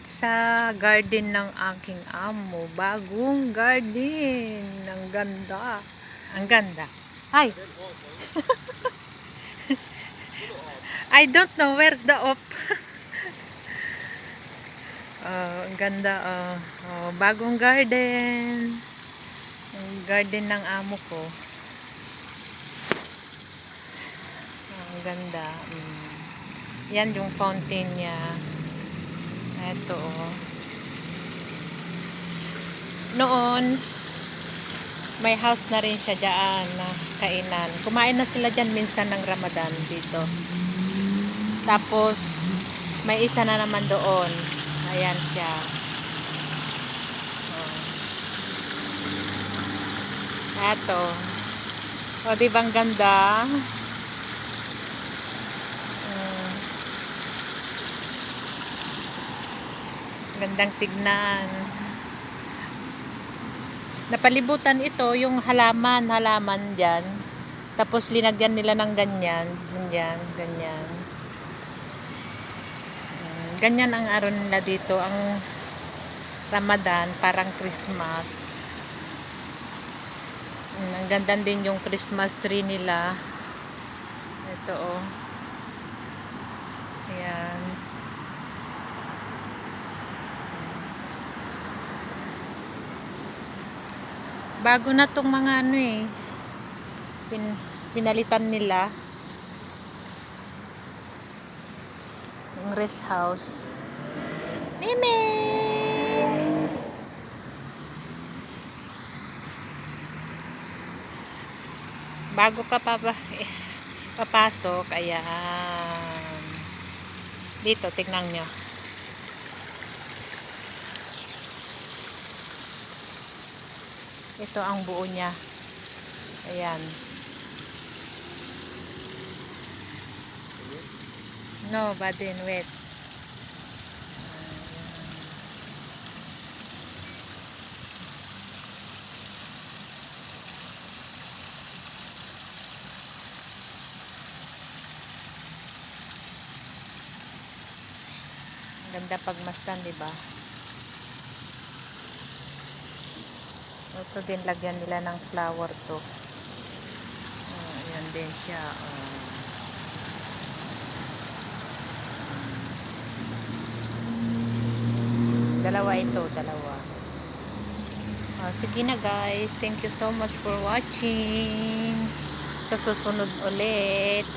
Sa garden ng aking amo, bagong garden. Ang ganda. Ang ganda. Ay, I don't know where's the op. Ang ganda. Bagong garden. Ang garden ng amo ko. Ang ganda. Yan yung fountain niya. Ito Noon, may house na rin siya dyan na kainan. Kumain na sila dyan minsan ng Ramadan dito. Tapos, may isa na naman doon. Ayan siya. Eto. Di ba ang ganda? Gandang tignan. Napalibutan ito yung halaman dyan. Tapos linagyan nila ng ganyan. Ganyan. Ganyan ang araw nila dito. Ang Ramadan, parang Christmas. Ang ganda din yung Christmas tree nila. Ito Ayan. Bago na tong mga pinalitan nila. Yung rest house. Mimi! Bago ka papasok, ayan. Dito, tignan nyo. Ito ang buo niya. Ayan. No, badin, wet. Ganda pagmasdan, di ba? Ito din lagyan nila ng flower to. Ayan din siya. Dalawa. Sige na guys, thank you so much for watching. Sa susunod ulit.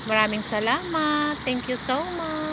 Maraming salamat. Thank you so much.